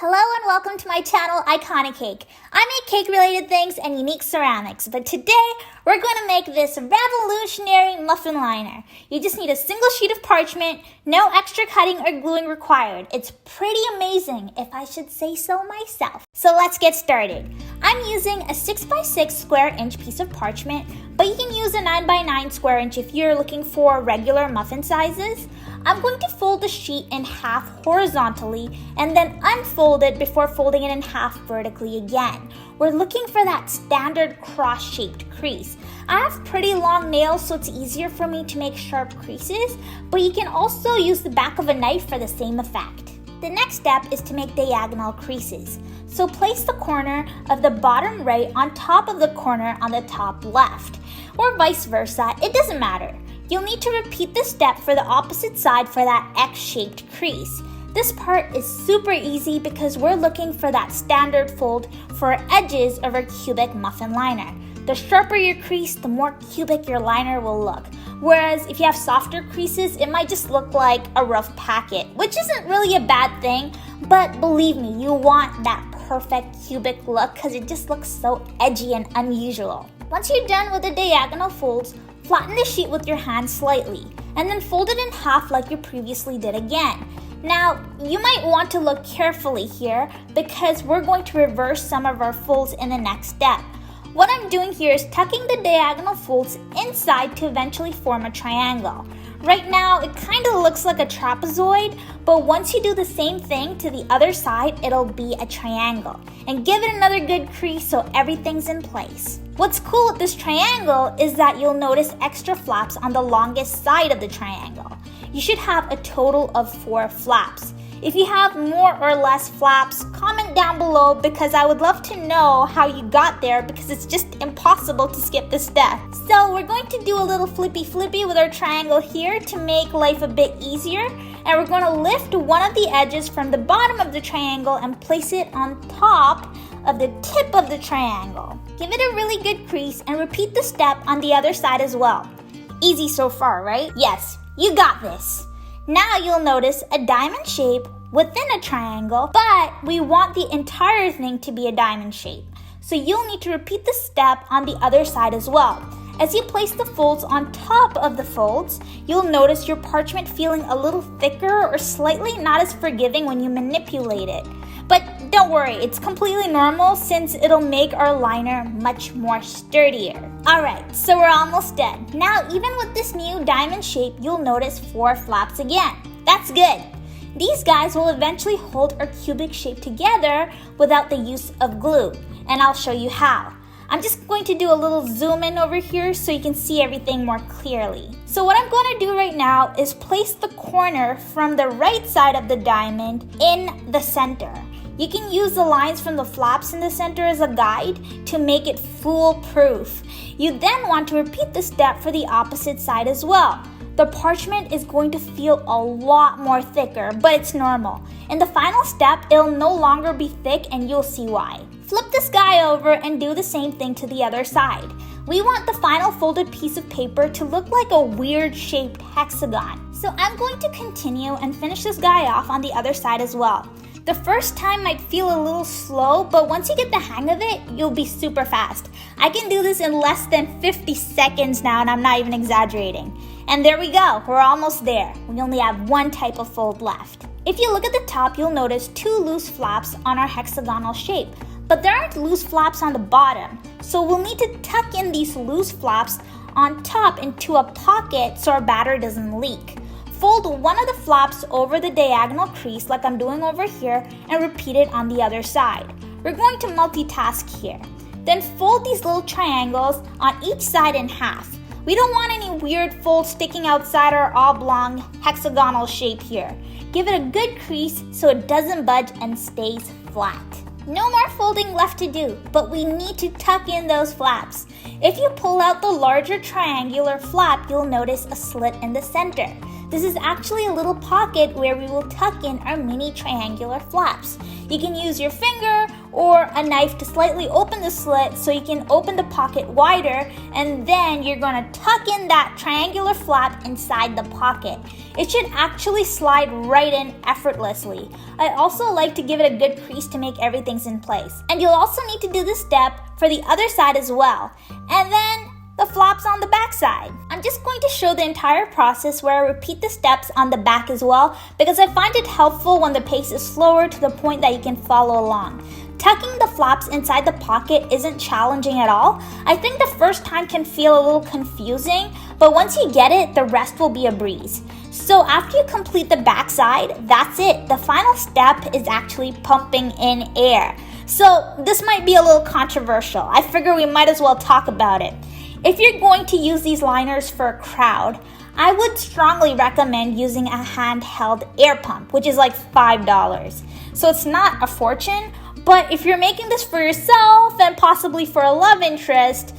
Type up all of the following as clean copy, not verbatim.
Hello and welcome to my channel, Iconicake. I make cake-related things and unique ceramics, but today we're going to make this revolutionary muffin liner. You just need a single sheet of parchment, no extra cutting or gluing required. It's pretty amazing, if I should say so myself. So let's get started. I'm using a 6x6 square inch piece of parchment, but you can use a 9x9 square inch if you're looking for regular muffin sizes. I'm going to fold the sheet in half horizontally and then unfold it before folding it in half vertically again. We're looking for that standard cross-shaped crease. I have pretty long nails, so it's easier for me to make sharp creases, but you can also use the back of a knife for the same effect. The next step is to make diagonal creases. So place the corner of the bottom right on top of the corner on the top left, or vice versa, it doesn't matter. You'll need to repeat this step for the opposite side for that X-shaped crease. This part is super easy because we're looking for that standard fold for edges of our cubic muffin liner. The sharper your crease, the more cubic your liner will look. Whereas if you have softer creases, it might just look like a rough packet, which isn't really a bad thing, but believe me, you want that perfect cubic look because it just looks so edgy and unusual. Once you're done with the diagonal folds, flatten the sheet with your hand slightly, and then fold it in half like you previously did again. Now, you might want to look carefully here because we're going to reverse some of our folds in the next step. What I'm doing here is tucking the diagonal folds inside to eventually form a triangle. Right now, it kind of looks like a trapezoid, but once you do the same thing to the other side, it'll be a triangle. And give it another good crease so everything's in place. What's cool with this triangle is that you'll notice extra flaps on the longest side of the triangle. You should have a total of 4 flaps. If you have more or less flaps, comment down below because I would love to know how you got there because it's just impossible to skip this step. So we're going to do a little flippy with our triangle here to make life a bit easier. And we're going to lift one of the edges from the bottom of the triangle and place it on top of the tip of the triangle. Give it a really good crease and repeat the step on the other side as well. Easy so far, right? Yes, you got this. Now you'll notice a diamond shape within a triangle, but we want the entire thing to be a diamond shape. So you'll need to repeat the step on the other side as well. As you place the folds on top of the folds, you'll notice your parchment feeling a little thicker or slightly not as forgiving when you manipulate it. But don't worry, it's completely normal since it'll make our liner much more sturdier. Alright, so we're almost done. Now, even with this new diamond shape, you'll notice 4 flaps again. That's good. These guys will eventually hold our cubic shape together without the use of glue, and I'll show you how. I'm just going to do a little zoom in over here so you can see everything more clearly. So what I'm going to do right now is place the corner from the right side of the diamond in the center. You can use the lines from the flaps in the center as a guide to make it foolproof. You then want to repeat the step for the opposite side as well. The parchment is going to feel a lot more thicker, but it's normal. In the final step, it'll no longer be thick and you'll see why. Flip this guy over and do the same thing to the other side. We want the final folded piece of paper to look like a weird shaped hexagon. So I'm going to continue and finish this guy off on the other side as well. The first time might feel a little slow, but once you get the hang of it, you'll be super fast. I can do this in less than 50 seconds now, and I'm not even exaggerating. And there we go, we're almost there. We only have one type of fold left. If you look at the top, you'll notice 2 loose flaps on our hexagonal shape, but there aren't loose flaps on the bottom. So we'll need to tuck in these loose flaps on top into a pocket so our batter doesn't leak. Fold one of the flaps over the diagonal crease like I'm doing over here and repeat it on the other side. We're going to multitask here. Then fold these little triangles on each side in half. We don't want any weird folds sticking outside our oblong hexagonal shape here. Give it a good crease so it doesn't budge and stays flat. No more folding left to do, but we need to tuck in those flaps. If you pull out the larger triangular flap, you'll notice a slit in the center. This is actually a little pocket where we will tuck in our mini triangular flaps. You can use your finger or a knife to slightly open the slit so you can open the pocket wider, and then you're going to tuck in that triangular flap inside the pocket. It should actually slide right in effortlessly. I also like to give it a good crease to make everything's in place. And you'll also need to do this step for the other side as well. And then the flaps on the back side. I'm just going to show the entire process where I repeat the steps on the back as well, because I find it helpful when the pace is slower to the point that you can follow along. Tucking the flaps inside the pocket isn't challenging at all. I think the first time can feel a little confusing, but once you get it, the rest will be a breeze. So after you complete the back side, that's it. The final step is actually pumping in air. So this might be a little controversial. I figure we might as well talk about it. If you're going to use these liners for a crowd, I would strongly recommend using a handheld air pump, which is like $5. So it's not a fortune, but if you're making this for yourself and possibly for a love interest,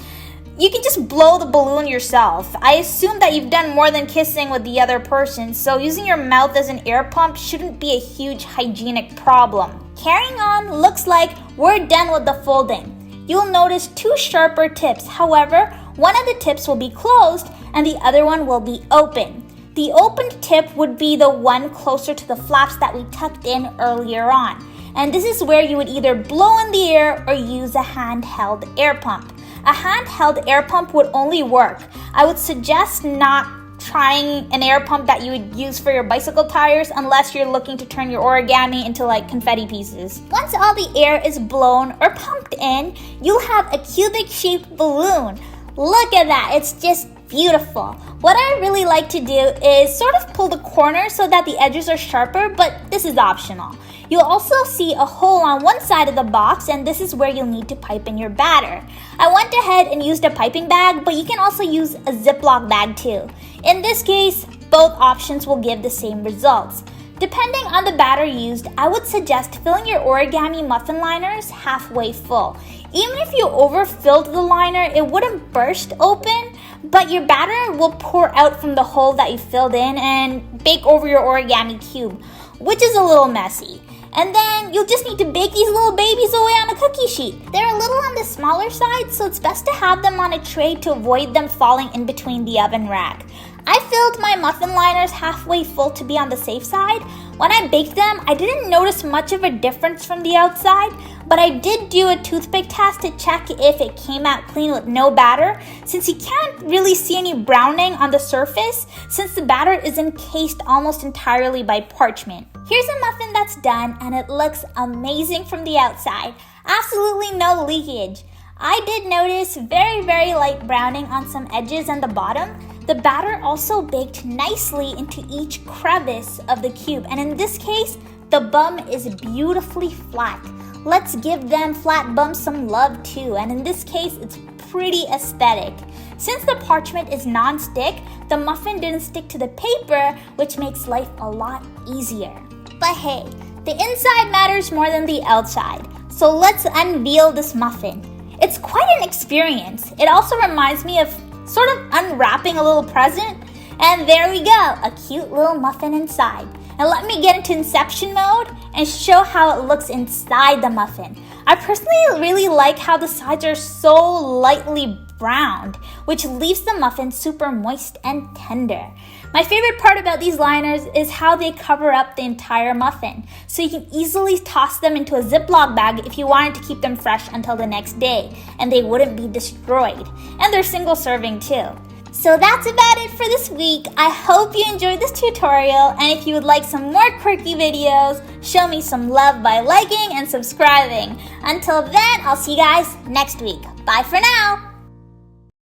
you can just blow the balloon yourself. I assume that you've done more than kissing with the other person, so using your mouth as an air pump shouldn't be a huge hygienic problem. Carrying on, looks like we're done with the folding. You'll notice two sharper tips. However, one of the tips will be closed and the other one will be open. The opened tip would be the one closer to the flaps that we tucked in earlier on. And this is where you would either blow in the air or use a handheld air pump. A handheld air pump would only work. I would suggest not trying an air pump that you would use for your bicycle tires unless you're looking to turn your origami into like confetti pieces. Once all the air is blown or pumped in, you'll have a cubic shaped balloon. Look at that, it's just beautiful. What I really like to do is sort of pull the corners so that the edges are sharper, but this is optional. You'll also see a hole on one side of the box, and this is where you'll need to pipe in your batter. I went ahead and used a piping bag, but you can also use a Ziploc bag too. In this case, both options will give the same results. Depending on the batter used, I would suggest filling your origami muffin liners halfway full. Even if you overfilled the liner, it wouldn't burst open, but your batter will pour out from the hole that you filled in and bake over your origami cube, which is a little messy. And then you'll just need to bake these little babies away on a cookie sheet. They're a little on the smaller side, so it's best to have them on a tray to avoid them falling in between the oven rack. I filled my muffin liners halfway full to be on the safe side. When I baked them, I didn't notice much of a difference from the outside, but I did do a toothpick test to check if it came out clean with no batter, since you can't really see any browning on the surface since the batter is encased almost entirely by parchment. Here's a muffin that's done, and it looks amazing from the outside. Absolutely no leakage. I did notice very light browning on some edges and the bottom. The batter also baked nicely into each crevice of the cube, and in this case, the bum is beautifully flat. Let's give them flat bums some love too, and in this case, it's pretty aesthetic. Since the parchment is non-stick, the muffin didn't stick to the paper, which makes life a lot easier. But hey, the inside matters more than the outside, so let's unveil this muffin. It's quite an experience. It also reminds me of sort of unwrapping a little present, and there we go, a cute little muffin inside. Now let me get into Inception mode and show how it looks inside the muffin. I personally really like how the sides are so lightly browned, which leaves the muffin super moist and tender. My favorite part about these liners is how they cover up the entire muffin, so you can easily toss them into a Ziploc bag if you wanted to keep them fresh until the next day, and they wouldn't be destroyed. And they're single serving too. So that's about it for this week. I hope you enjoyed this tutorial, and if you would like some more quirky videos, show me some love by liking and subscribing. Until then, I'll see you guys next week. Bye for now!